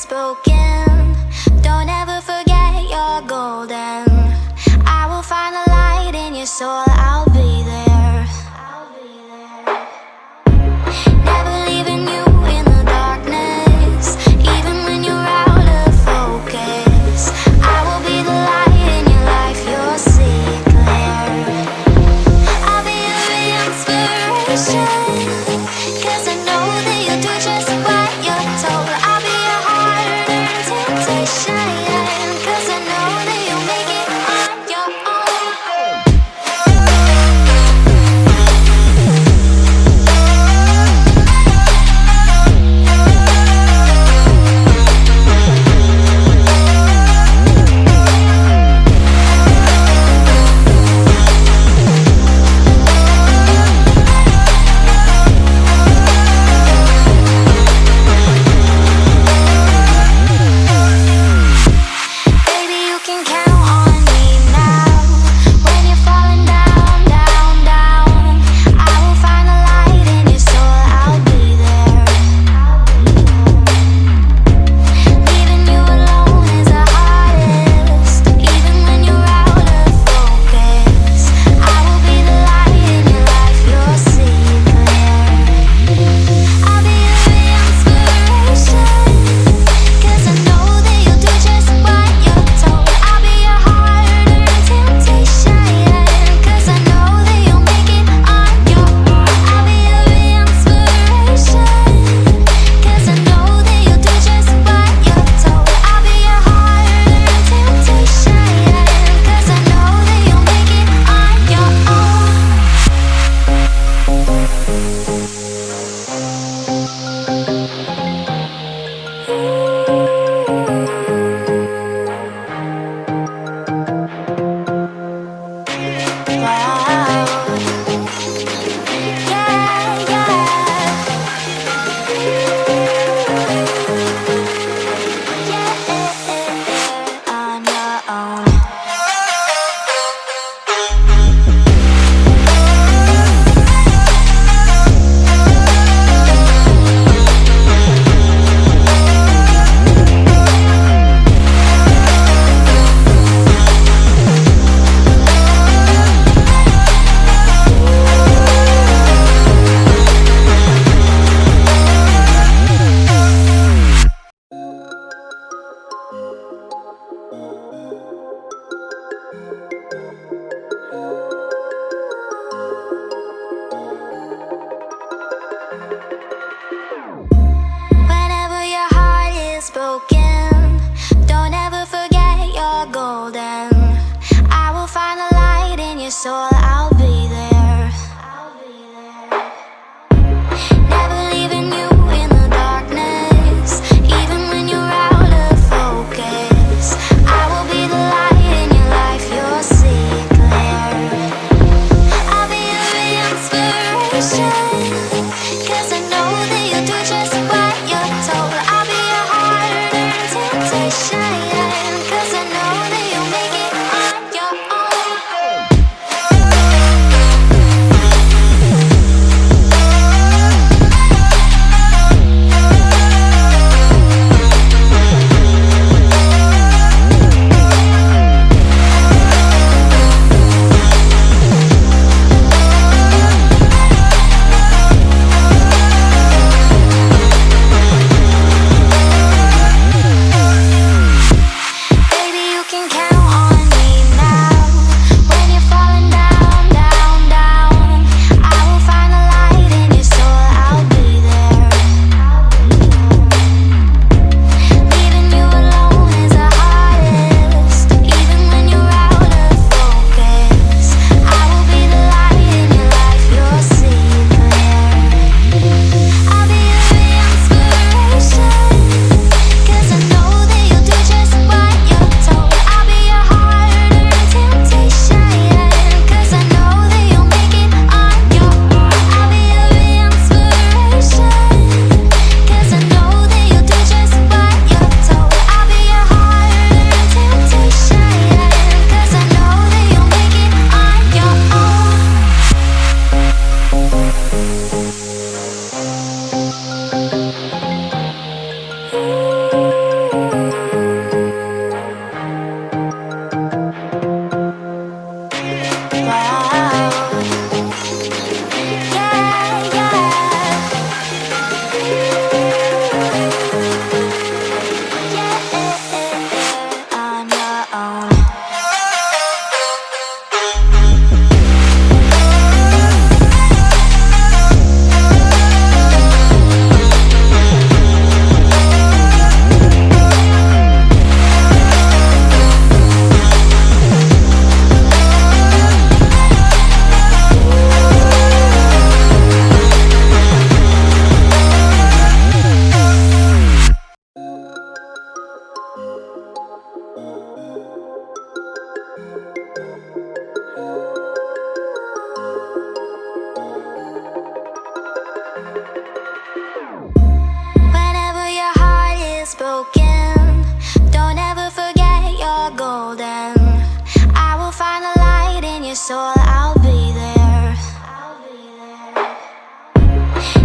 broken. Don't ever forget you're golden. I will find the light in your soul, I'll be there. Never leaving you in the darkness, even when you're out of focus. I will be the light in your life, you'll see it clear. I'll be your inspiration, 'cause I know that you'll do just what you're told. I'll be your heart-earned temptation, 'cause I know that you'll make it on your own. Baby, you can count on me now. When you're falling down, down, down, I will find the light in your soul, I'll be there. Leaving you alone is the hardest, even when you're out of focus. I will be the light in your life, you'll see it clear. I'll be your inspiration, 'cause I know that you'll do just what you're told. I'll be your heart-earned temptation, 'cause I know that you'll make it on your own. I'll be your inspiration, 'cause I know that you'll do just what you're told. I'll be your heart-earned temptation, 'cause I know that you'll make it on your own. On your own. Whenever your heart is broken, don't ever forget you're golden. I will find the light in your soul, I'll be there. Never leaving you in the darkness, even when you're out of focus. I will be the light in your life, you'll see it clear. I'll be your inspiration, 'cause I know that you'll do just what you're told. I'll be your heart-earned is broken, don't ever forget you're golden. I will find the light in your soul, I'll be there.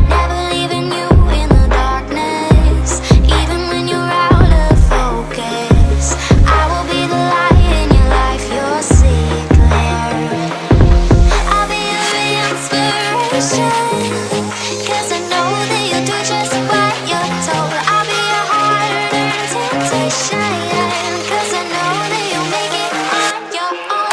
Never leaving you in the darkness, even when you're out of focus. I will be the light in your life, you'll see it clear. I'll be your inspiration, 'cause I know that you'll do just what you're told. I'll be your hard-earned temptation, 'cause I know that you'll make it on your own.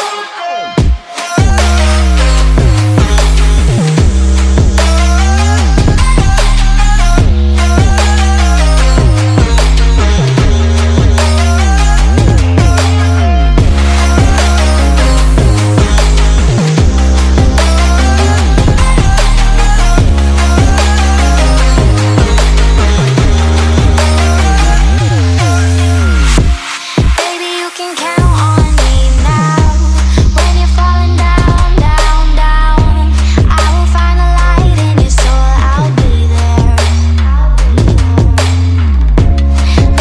Baby, you can count on me now. When you're falling down, down, down, I will find the light in your soul, I'll be there.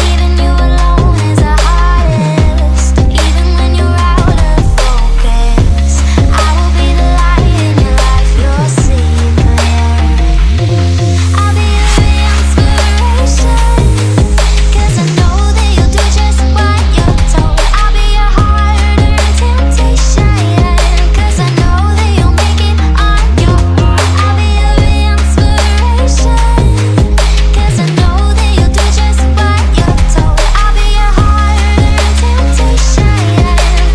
Leaving you alone is the hardest, even when you're out of focus. I will be the light in your life, you'll see it clear. I'll be your inspiration, 'cause I know that you'll do just what you're told. I'll be your hard-earned temptation, 'cause I know that you'll make it on your own. I'll be your inspiration, 'cause I know that you'll do just what you're told. I'll be your hard-earned temptation,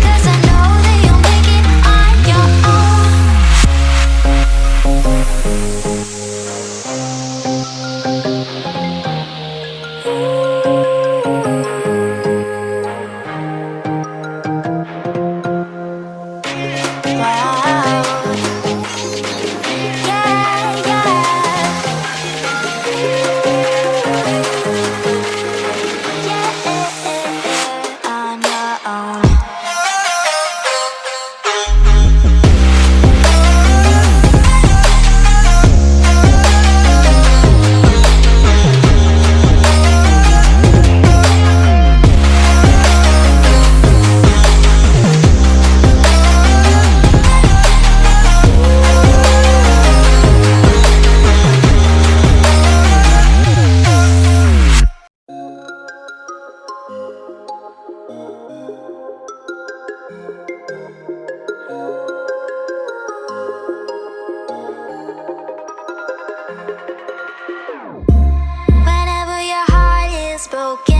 'cause I know that you'll make it on your own. Wow. Yeah, yeah. On your own. Whenever your heart is broken,